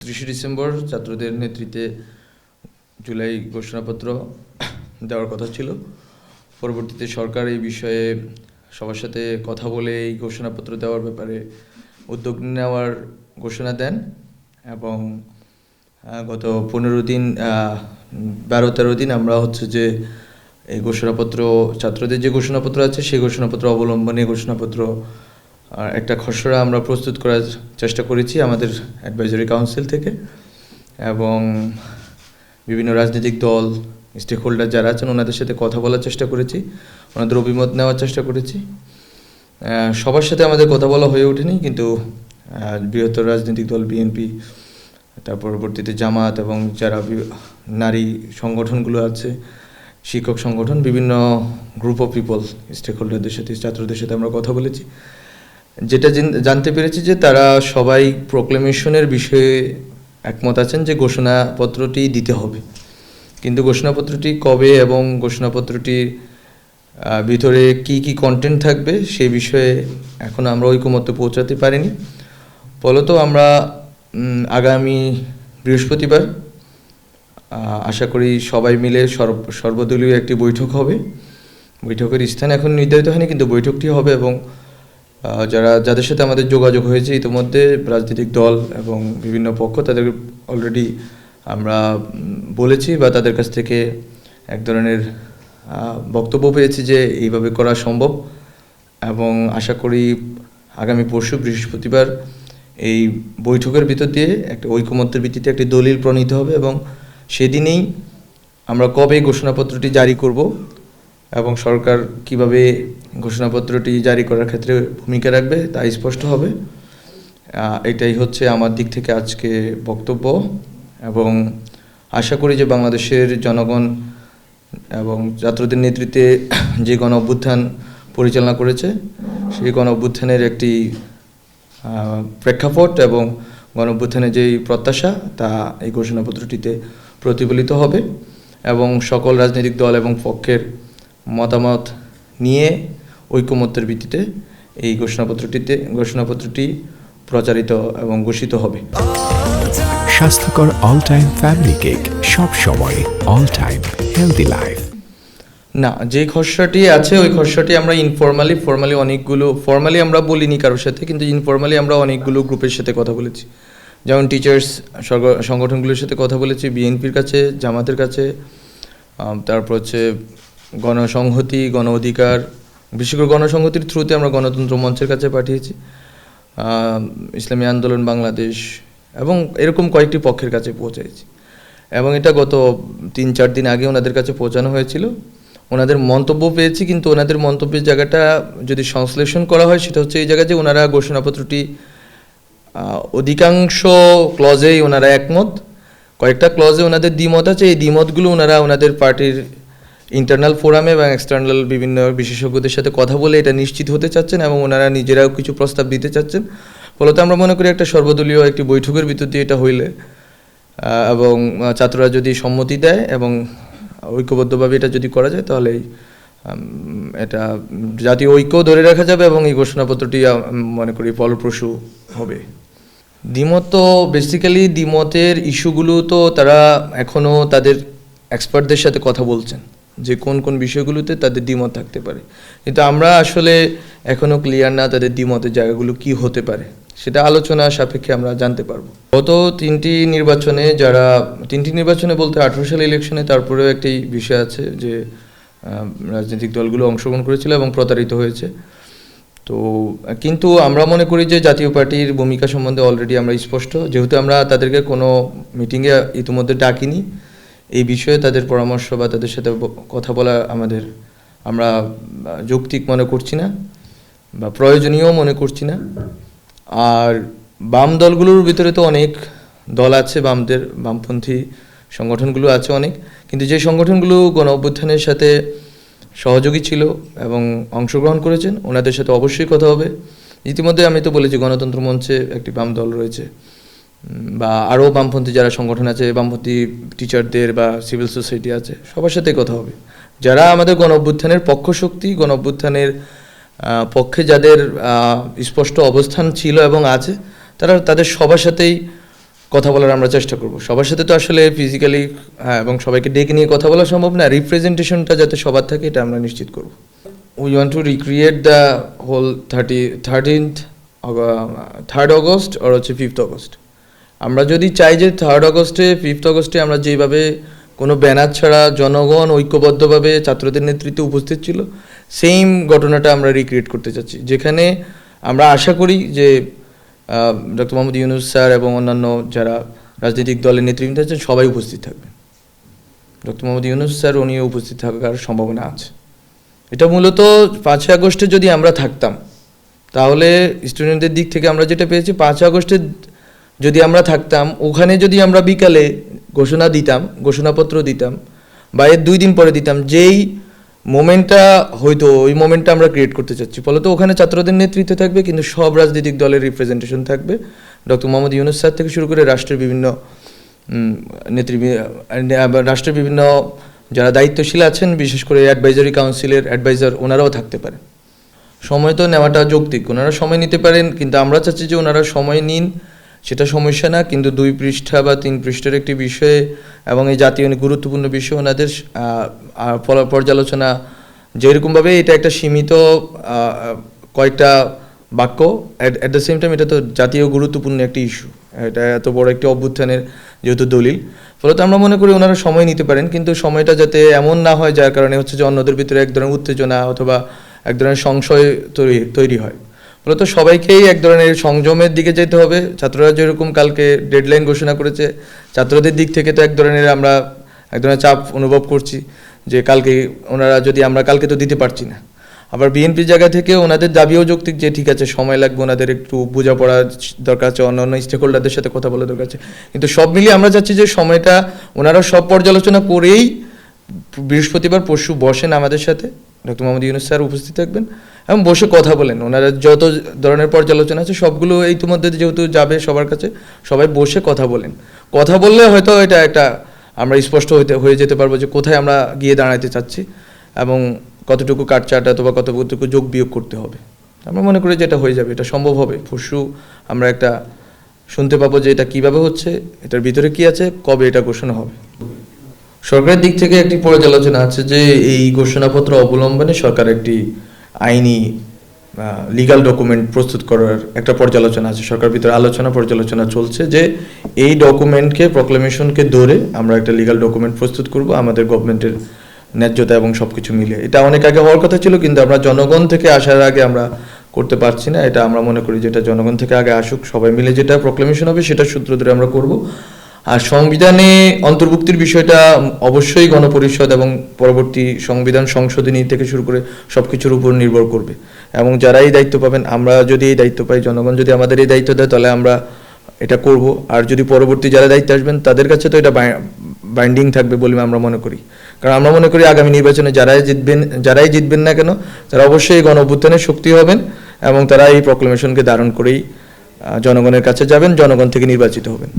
30 December ছাত্রদের নেতৃত্বে জুলাই ঘোষণাপত্র দেওয়ার কথা ছিল। পরবর্তীতে সরকার এই বিষয়ে সবার সাথে কথা বলে এই ঘোষণাপত্র দেওয়ার ব্যাপারে উদ্যোগ নেওয়ার ঘোষণা দেন এবং গত 15 দিন 12-13 দিন আমরা যে এই ঘোষণাপত্র ছাত্রদের যে ঘোষণাপত্র আছে সেই ঘোষণাপত্র অবলম্বনে ঘোষণাপত্র একটা খসড়া আমরা প্রস্তুত করার চেষ্টা করেছি আমাদের অ্যাডভাইজারি কাউন্সিল থেকে, এবং বিভিন্ন রাজনৈতিক দল স্টেক হোল্ডার যারা আছেন ওনাদের সাথে কথা বলার চেষ্টা করেছি, ওনাদের অভিমত নেওয়ার চেষ্টা করেছি। সবার সাথে আমাদের কথা বলা হয়ে ওঠেনি, কিন্তু বৃহত্তর রাজনৈতিক দল বিএনপি, তার পরবর্তীতে জামাত এবং যারা নারী সংগঠনগুলো আছে, শিক্ষক সংগঠন, বিভিন্ন গ্রুপ অফ পিপল স্টেক হোল্ডারদের সাথে, ছাত্রদের সাথে আমরা কথা বলেছি। যেটা জানতে পেরেছি যে তারা সবাই প্রোক্লেমেশনের বিষয়ে একমত আছেন যে ঘোষণাপত্রটি দিতে হবে, কিন্তু ঘোষণাপত্রটি কবে এবং ঘোষণাপত্রটির ভিতরে কি কি কন্টেন্ট থাকবে সেই বিষয়ে এখন আমরা ঐকমত্যে পৌঁছাতে পারিনি। ফলত আমরা আগামী বৃহস্পতিবার আশা করি সবাই মিলে সর্বদলীয় একটি বৈঠক হবে। বৈঠকের স্থান এখন নির্ধারিত হয়নি, কিন্তু বৈঠকটি হবে এবং যাদের সাথে আমাদের যোগাযোগ হয়েছে ইতিমধ্যে রাজনৈতিক দল এবং বিভিন্ন পক্ষ, তাদের অলরেডি আমরা বলেছি বা তাদের কাছ থেকে এক ধরনের বক্তব্য পেয়েছি যে এইভাবে করা সম্ভব, এবং আশা করি আগামী পরশু বৃহস্পতিবার এই বৈঠকের ভিতর দিয়ে একটা ঐকমত্যের ভিত্তিতে একটি দলিল প্রণীত হবে এবং সেদিনেই আমরা কবে ঘোষণাপত্রটি জারি করব এবং সরকার কিভাবে ঘোষণাপত্রটি জারি করার ক্ষেত্রে ভূমিকা রাখবে তা স্পষ্ট হবে। এটাই হচ্ছে আমার দিক থেকে আজকে বক্তব্য, এবং আশা করি যে বাংলাদেশের জনগণ এবং ছাত্রদের নেতৃত্বে যে গণ অভ্যুত্থান পরিচালনা করেছে সেই গণ অভ্যুত্থানের একটি প্রেক্ষাপট এবং গণ অভ্যুত্থানের যেই প্রত্যাশা তা এই ঘোষণাপত্রটিতে প্রতিফলিত হবে, এবং সকল রাজনৈতিক দল এবং পক্ষের মতামত নিয়ে ঐকমত্যের ভিত্তিতে এই ঘোষণাপত্রটি প্রচারিত এবং ঘোষিত হবে। স্বাস্থ্যকর অল টাইম ফ্যামিলি কেক, সব সময় অল টাইম হেলদি লাইফ। না, যে খসড়াটি আছে ওই খসড়াটি আমরা ফর্মালি অনেকগুলো, ফর্মালি আমরা বলিনি কারোর সাথে, কিন্তু ইনফর্মালি আমরা অনেকগুলো গ্রুপের সাথে কথা বলেছি। যেমন টিচার্স সংগঠনগুলোর সাথে কথা বলেছি, বিএনপির কাছে, জামাতের কাছে, তারপর গণসংহতি, গণ অধিকার, বিশেষ করে গণসংহতির থ্রুতে আমরা গণতন্ত্র মঞ্চের কাছে পাঠিয়েছি, ইসলামী আন্দোলন বাংলাদেশ এবং এরকম কয়েকটি পক্ষের কাছে পৌঁছাইছি, এবং এটা গত 3-4 দিন আগে ওনাদের কাছে পৌঁছানো হয়েছিল। ওনাদের মন্তব্য পেয়েছি, কিন্তু ওনাদের মন্তব্যের জায়গাটা যদি সংশ্লেষণ করা হয় সেটা হচ্ছে এই জায়গায় যে ওনারা ঘোষণাপত্রটি অধিকাংশ ক্লজেই ওনারা একমত, কয়েকটা ক্লজে ওনাদের দ্বিমত আছে। এই দ্বিমতগুলো ওনারা ওনাদের পার্টির ইন্টারনাল ফোরামে এবং এক্সটার্নাল বিভিন্ন বিশেষজ্ঞদের সাথে কথা বলে এটা নিশ্চিত হতে চাচ্ছেন, এবং ওনারা নিজেরাও কিছু প্রস্তাব দিতে চাচ্ছেন। ফলত আমরা মনে করি একটা সর্বদলীয় একটি বৈঠকের ভিতর দিয়ে এটা হইলে এবং ছাত্ররা যদি সম্মতি দেয় এবং ঐক্যবদ্ধভাবে এটা যদি করা যায় তাহলে এটা জাতীয় ঐক্য ধরে রাখা যাবে এবং এই ঘোষণাপত্রটি মনে করি ফলপ্রসূ হবে। দ্বিমত তো বেসিক্যালি দ্বিমতের ইস্যুগুলো তো তারা এখনও তাদের এক্সপার্টদের সাথে কথা বলছেন যে কোন কোন বিষয়গুলোতে তাদের দ্বিমত থাকতে পারে, কিন্তু আমরা আসলে এখনও ক্লিয়ার না তাদের দ্বিমতের জায়গাগুলো কি হতে পারে, সেটা আলোচনা সাপেক্ষে আমরা জানতে পারবো। গত 3টি নির্বাচনে বলতে 18 সালে ইলেকশনে তারপরেও একটি বিষয় আছে যে রাজনৈতিক দলগুলো অংশগ্রহণ করেছিল এবং প্রতারিত হয়েছে। তো কিন্তু আমরা মনে করি যে জাতীয় পার্টির ভূমিকা সম্বন্ধে অলরেডি আমরা স্পষ্ট, যেহেতু আমরা তাদেরকে কোনো মিটিংয়ে ইতিমধ্যে ডাকিনি, এই বিষয়ে তাদের পরামর্শ বা তাদের সাথে কথা বলা আমরা যৌক্তিক মনে করছি না বা প্রয়োজনীয় মনে করছি না। আর বাম দলগুলোর ভিতরে তো অনেক দল আছে, বামপন্থী সংগঠনগুলো আছে অনেক, কিন্তু যে সংগঠনগুলো গণ অভ্যুত্থানের সাথে সহযোগী ছিল এবং অংশগ্রহণ করেছেন ওনাদের সাথে অবশ্যই কথা হবে। ইতিমধ্যে আমি তো বলেছি গণতন্ত্র মঞ্চে একটি বাম দল রয়েছে, বা আরও বামপন্থী যারা সংগঠন আছে, বামপন্থী টিচারদের বা সিভিল সোসাইটি আছে, সবার সাথেই কথা হবে। যারা আমাদের গণ অভ্যুত্থানের পক্ষশক্তি, গণ অভ্যুত্থানের পক্ষে যাদের স্পষ্ট অবস্থান ছিল এবং আছে, তাদের সবার সাথেই কথা বলার আমরা চেষ্টা করব। সবার সাথে তো আসলে ফিজিক্যালি এবং সবাইকে ডেকে নিয়ে কথা বলা সম্ভব না, রিপ্রেজেন্টেশনটা যাতে সবার থাকে এটা আমরা নিশ্চিত করব। We want to recreate the whole 3rd August আর হচ্ছে 5th অগস্ট। আমরা যদি চাই যে 3rd অগস্টে 5th অগস্টে আমরা যেভাবে কোনো ব্যানার ছাড়া জনগণ ঐক্যবদ্ধভাবে ছাত্রদের নেতৃত্বে উপস্থিত ছিল, সেম ঘটনাটা আমরা রিক্রিয়েট করতে চাচ্ছি, যেখানে আমরা আশা করি যে ডক্টর মোহাম্মদ ইউনূস স্যার এবং অন্যান্য যারা রাজনৈতিক দলের নেতৃবৃন্দ আছেন সবাই উপস্থিত থাকবেন। ডক্টর মোহাম্মদ ইউনূস স্যার উনিও উপস্থিত থাকার সম্ভাবনা আছে। এটা মূলত 5 আগস্টে যদি আমরা থাকতাম তাহলে স্টুডেন্টদের দিক থেকে আমরা যেটা পেয়েছি, 5 আগস্টে যদি আমরা থাকতাম, ওখানে যদি আমরা বিকালে ঘোষণাপত্র দিতাম বা এর 2 দিন পরে দিতাম, যেই মোমেন্টটা হয়তো ওই মোমেন্টটা আমরা ক্রিয়েট করতে চাচ্ছি। ফলত ওখানে ছাত্রদের নেতৃত্বে থাকবে, কিন্তু সব রাজনৈতিক দলের রিপ্রেজেন্টেশন থাকবে। ডক্টর মোহাম্মদ ইউনূস স্যার থেকে শুরু করে রাষ্ট্রের বিভিন্ন যারা দায়িত্বশীল আছেন, বিশেষ করে অ্যাডভাইজারি কাউন্সিলের অ্যাডভাইজার, ওনারাও থাকতে পারেন। সময় তো নেওয়াটা যৌক্তিক, ওনারা সময় নিতে পারেন, কিন্তু আমরা চাচ্ছি যে ওনারা সময় নিন, সেটা সমস্যা না, কিন্তু 2 পৃষ্ঠা বা 3 পৃষ্ঠার একটি বিষয়ে এবং এই জাতীয় গুরুত্বপূর্ণ বিষয় ওনাদের পর্যালোচনা যেরকমভাবে, এটা একটা সীমিত কয়েকটা বাক্য, অ্যাট দ্য সেম টাইম এটা তো জাতীয় গুরুত্বপূর্ণ একটি ইস্যু, এটা এত বড় একটি অভ্যুত্থানের যেহেতু দলিল, ফলত আমরা মনে করি ওনারা সময় নিতে পারেন, কিন্তু সময়টা যাতে এমন না হয় যার কারণে হচ্ছে যে অন্যদের ভিতরে এক ধরনের উত্তেজনা অথবা এক ধরনের সংশয় তৈরি হয়। ফলত সবাইকেই এক ধরনের সংযমের দিকে যেতে হবে। ছাত্ররা যেরকম কালকে ডেডলাইন ঘোষণা করেছে, ছাত্রদের দিক থেকে তো এক ধরনের আমরা এক ধরনের চাপ অনুভব করছি যে কালকে ওনারা যদি আমরা কালকে তো দিতে পারছি না। আবার বিএনপির জায়গা থেকে ওনাদের দাবিও যৌক্তিক যে ঠিক আছে সময় লাগবে, ওনাদের একটু বোঝাপড়া দরকার আছে, অন্যান্য স্টেক হোল্ডারদের সাথে কথা বলা দরকার আছে, কিন্তু সব মিলিয়ে আমরা চাচ্ছি যে সময়টা ওনারা সব পর্যালোচনা করেই বৃহস্পতিবার পরশু বসেন আমাদের সাথে, ডক্টর মোহাম্মদ ইউনূস স্যার উপস্থিত থাকবেন এবং বসে কথা বলেন। ওনারা যত ধরনের পর্যালোচনা আছে সবগুলো ইতিমধ্যে যেহেতু যাবে সবার কাছে, সবাই বসে কথা বলেন। কথা বললে হয়তো এটা একটা আমরা স্পষ্ট হয়ে যেতে পারবো যে কোথায় আমরা গিয়ে দাঁড়াতে চাচ্ছি এবং কতটুকু কাটছাট অথবা কতটুকু যোগ বিয়োগ করতে হবে। আমরা মনে করি যে এটা হয়ে যাবে, এটা সম্ভব হবে। পরশু আমরা একটা শুনতে পাবো যে এটা কীভাবে হচ্ছে, এটার ভিতরে কি আছে, কবে এটা ঘোষণা হবে। সরকারের দিক থেকে একটি পর্যালোচনা আছে যে এই ঘোষণাপত্র অবলম্বনে সরকার একটি আইনি লিগ্যাল ডকুমেন্ট প্রস্তুত করার একটা পর্যালোচনা আছে। সরকার ভিতরে পর্যালোচনা চলছে যে এই ডকুমেন্টকে, প্রক্লেমেশনকে ধরে আমরা একটা লিগ্যাল ডকুমেন্ট প্রস্তুত করব আমাদের গভর্নমেন্টের ন্যায্যতা এবং সব কিছু মিলে। এটা অনেক আগে হওয়ার কথা ছিল, কিন্তু আমরা জনগণ থেকে আসার আগে আমরা করতে পারছি না। এটা আমরা মনে করি যেটা জনগণ থেকে আগে আসুক, সবাই মিলে যেটা প্রক্লেমেশন হবে সেটা সূত্র ধরে আমরা করব। আর সংবিধানে অন্তর্ভুক্তির বিষয়টা অবশ্যই গণপরিষদ এবং পরবর্তী সংবিধান সংশোধনী থেকে শুরু করে সব কিছুর উপর নির্ভর করবে এবং যারা এই দায়িত্ব পাবেন, আমরা যদি এই দায়িত্ব পাই, জনগণ যদি আমাদের এই দায়িত্ব দেয়, তাহলে আমরা এটা করব। আর যদি পরবর্তী যারা দায়িত্ব আসবেন তাদের কাছে তো এটা বাইন্ডিং থাকবে বলে আমরা মনে করি, কারণ আমরা মনে করি আগামী নির্বাচনে যারাই জিতবেন না কেন, তারা অবশ্যই গণ অভ্যুত্থানের শক্তি হবেন এবং তারা এই প্রক্লেমেশনকে ধারণ করেই জনগণের কাছে যাবেন, জনগণ থেকে নির্বাচিত হবেন।